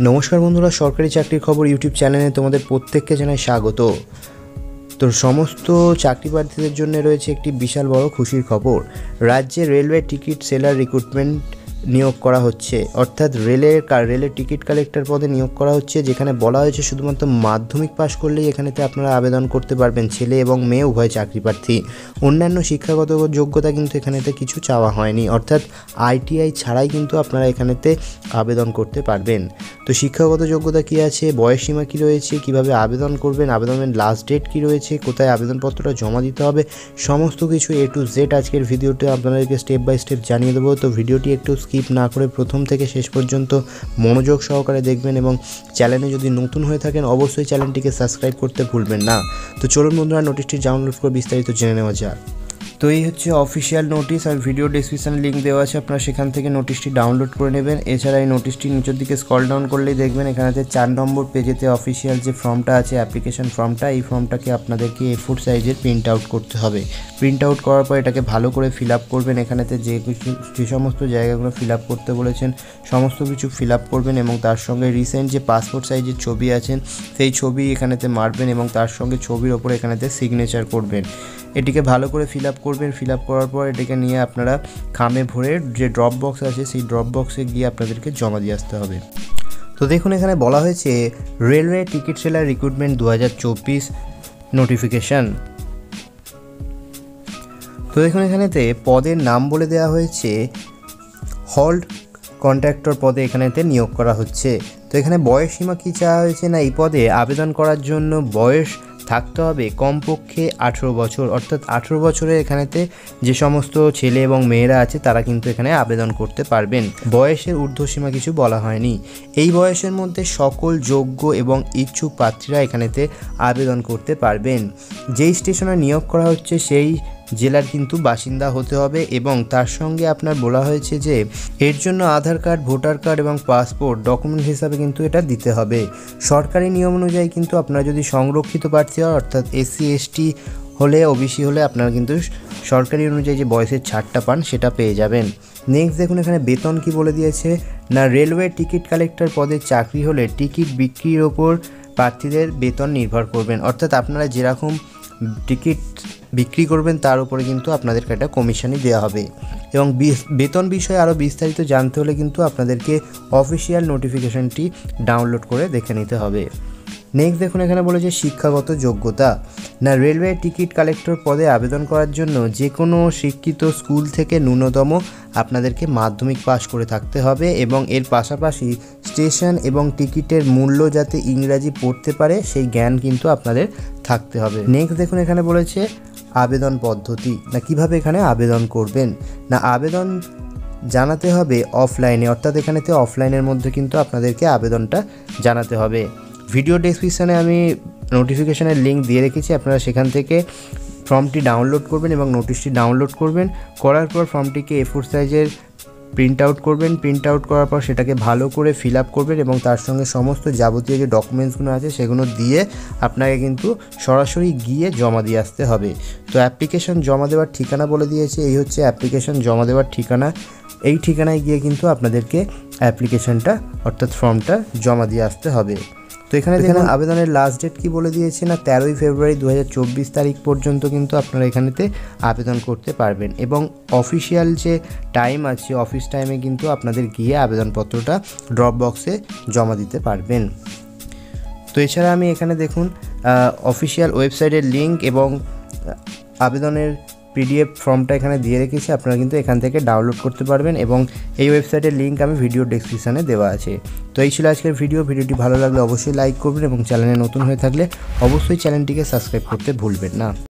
নমস্কার বন্ধুরা, সরকারি চাকরির খবর ইউটিউব চ্যানেলে তোমাদের প্রত্যেককে জানাই স্বাগত। তো সমস্ত চাকরি প্রার্থীদের জন্য রয়েছে একটি বিশাল বড় খুশির খবর। রাজ্যে রেলওয়ে টিকিট সেলার রিক্রুটমেন্ট নিয়োগ করা হচ্ছে, অর্থাৎ রেলের টিকিট কালেক্টর পদে নিয়োগ করা হচ্ছে, যেখানে বলা হয়েছে শুধুমাত্র মাধ্যমিক পাশ করলেই এখানেতে আপনারা আবেদন করতে পারবেন, ছেলে এবং মেয়ে উভয় চাকরি প্রার্থী। অন্যান্য শিক্ষাগত যোগ্যতা কিন্তু এখানেতে কিছু চাওয়া হয়নি, অর্থাৎ ITI ছাড়াই কিন্তু আপনারা এখানেতে আবেদন করতে পারবেন। তো শিক্ষাগত যোগ্যতা কী আছে, বয়সসীমা কী রয়েছে, কিভাবে আবেদন করবেন, আবেদনের লাস্ট ডেট কী রয়েছে, কোথায় আবেদনপত্রটা জমা দিতে হবে, সমস্ত কিছু A to Z আজকের ভিডিওতে আপনাদেরকে স্টেপ বাই স্টেপ জানিয়ে দেবো। তো ভিডিওটি একটু স্কিপ না করে প্রথম থেকে শেষ পর্যন্ত মনোযোগ সহকারে দেখবেন, এবং চ্যানেলে যদি নতুন হয়ে থাকেন অবশ্যই চ্যানেলটিকে সাবস্ক্রাইব করতে ভুলবেন না। তো চলুন বন্ধুরা, নোটিশটি ডাউনলোড করে বিস্তারিত জেনে নেওয়া যাক। তো এই হচ্ছে অফিসিয়াল নোটিশ, আর ভিডিও ডেসক্রিপশানে লিঙ্ক দেওয়া আছে, আপনারা সেখান থেকে নোটিশটি ডাউনলোড করে নেবেন। এছাড়া এই নোটিশটি নিচের দিকে স্ক্রল ডাউন করলেই দেখবেন এখানেতে 4 নম্বর পেজেতে অফিসিয়াল যে ফর্মটা আছে, অ্যাপ্লিকেশন ফর্মটা, এই ফর্মটাকে আপনাদেরকে A4 সাইজের প্রিন্ট আউট করতে হবে। প্রিন্ট আউট করার পর এটাকে ভালো করে ফিল আপ করবেন। এখানেতে যে সমস্ত জায়গাগুলো ফিল আপ করতে বলেছেন সমস্ত কিছু ফিল আপ করবেন, এবং তার সঙ্গে রিসেন্ট যে পাসপোর্ট সাইজের ছবি আছেন সেই ছবি এখানেতে মারবেন, এবং তার সঙ্গে ছবির ওপরে এখানেতে সিগনেচার করবেন। এটিকে ভালো করে ফিল আপ করবেন। ফিল আপ করার পর এটাকে নিয়ে আপনারা খামে ভরে যে ড্রপ বক্স আছে সেই ড্রপ বক্সে গিয়ে আপনাদেরকে জমা দিয়ে আসতে হবে। তো দেখুন, এখানে বলা হয়েছে railway ticket seller recruitment 2024 notification. তো দেখুন, এখানেতে পদের নাম বলে দেওয়া হয়েছে হল্ড কন্ট্রাক্টর পদে এখানেতে নিয়োগ করা হচ্ছে। তো এখানে বয়সসীমা কী চাওয়া হয়েছে না, এই পদে আবেদন করার জন্য বয়স থাকতে হবে কমপক্ষে 18 বছর, অর্থাৎ 18 বছরের এখানেতে যে সমস্ত ছেলে এবং মেয়েরা আছে তারা কিন্তু এখানে আবেদন করতে পারবেন। বয়সের ঊর্ধ্বসীমা কিছু বলা হয়নি। এই বয়সের মধ্যে সকল যোগ্য এবং ইচ্ছুক প্রার্থীরা এখানেতে আবেদন করতে পারবেন। যেই স্টেশনে নিয়োগ করা হচ্ছে সেই জেলার কিন্তু বাসিন্দা হতে হবে, এবং তার সঙ্গে আপনার বলা হয়েছে যে এর জন্য আধার কার্ড, ভোটার কার্ড এবং পাসপোর্ট ডকুমেন্ট হিসাবে কিন্তু এটা দিতে হবে। সরকারি নিয়ম অনুযায়ী কিন্তু আপনারা যদি সংরক্ষিত প্রার্থী হয়, অর্থাৎ SC ST হলে, OBC হলে আপনারা কিন্তু সরকারি অনুযায়ী যে বয়সের ছাড়টা পান সেটা পেয়ে যাবেন। নেক্সট দেখুন, এখানে বেতন কি বলে দিয়েছে না, রেলওয়ে টিকিট কালেক্টর পদে চাকরি হলে টিকিট বিক্রির ওপর প্রার্থীদের বেতন নির্ভর করবেন, অর্থাৎ আপনারা যেরকম টিকিট বিক্রি করবেন তার উপরে কিন্তু আপনাদেরকে একটা কমিশনই দেওয়া হবে। এবং বেতন বিষয়ে আরও বিস্তারিত জানতে হলে কিন্তু আপনাদেরকে অফিসিয়াল নোটিফিকেশনটি ডাউনলোড করে দেখে নিতে হবে। নেক্সট দেখুন, এখানে বলেছে শিক্ষাগত যোগ্যতা না, রেলওয়ে টিকিট কালেক্টর পদে আবেদন করার জন্য যে কোনো শিক্ষিত স্কুল থেকে ন্যূনতম আপনাদেরকে মাধ্যমিক পাস করে থাকতে হবে, এবং এর পাশাপাশি স্টেশন এবং টিকিটের মূল্য যাতে ইংরাজি পড়তে পারে সেই জ্ঞান কিন্তু আপনাদের থাকতে হবে। নেক্সট দেখুন, এখানে বলেছে আবেদন পদ্ধতি না, কিভাবে এখানে আবেদন করবেন না, আবেদন জানাতে হবে অফলাইনে, অর্থাৎ এখানেতে অফলাইনের মধ্যে কিন্তু আপনাদেরকে আবেদনটা জানাতে হবে। ভিডিও ডেসক্রিপশানে আমি নোটিফিকেশানের লিঙ্ক দিয়ে রেখেছি, আপনারা সেখান থেকে ফর্মটি ডাউনলোড করবেন এবং নোটিশটি ডাউনলোড করবেন। করার পর ফর্মটিকে A4 সাইজের প্রিন্ট আউট করবেন। প্রিন্ট আউট করার পর সেটাকে ভালো করে ফিল আপ করবেন, এবং তার সঙ্গে সমস্ত যাবতীয় যে ডকুমেন্টসগুলো আছে সেগুলো দিয়ে আপনাকে কিন্তু সরাসরি গিয়ে জমা দিয়ে আসতে হবে। তো অ্যাপ্লিকেশন জমা দেওয়ার ঠিকানা বলে দিয়েছে, এই হচ্ছে অ্যাপ্লিকেশন জমা দেওয়ার ঠিকানা। এই ঠিকানায় গিয়ে কিন্তু আপনাদেরকে অ্যাপ্লিকেশনটা অর্থাৎ ফর্মটা জমা দিয়ে আসতে হবে। তো এখানে দেখুন, আবেদনের লাস্ট ডেট কি বলে দিয়েছে না, 13ই ফেব্রুয়ারি 2024 তারিখ পর্যন্ত কিন্তু আপনারা এখানেতে আবেদন করতে পারবেন, এবং অফিসিয়াল যে টাইম আছে অফিস টাইমে কিন্তু আপনাদের গিয়ে আবেদনপত্রটা ড্রপ বক্সে জমা দিতে পারবেন। তো এছাড়া আমি এখানে দেখুন অফিসিয়াল ওয়েবসাইটের লিঙ্ক এবং আবেদনের PDF ফর্মটা এখানে দিয়ে রেখেছি, আপনারা কিন্তু এখান থেকে ডাউনলোড করতে পারবেন, এবং এই ওয়েবসাইটের লিঙ্ক আমি ভিডিও ডেসক্রিপশানে দেওয়া আছে। তো এই ছিল আজকের ভিডিওটি ভালো লাগলে অবশ্যই লাইক করবেন, এবং চ্যানেলে নতুন হয়ে থাকলে অবশ্যই চ্যানেলটিকে সাবস্ক্রাইব করতে ভুলবেন না।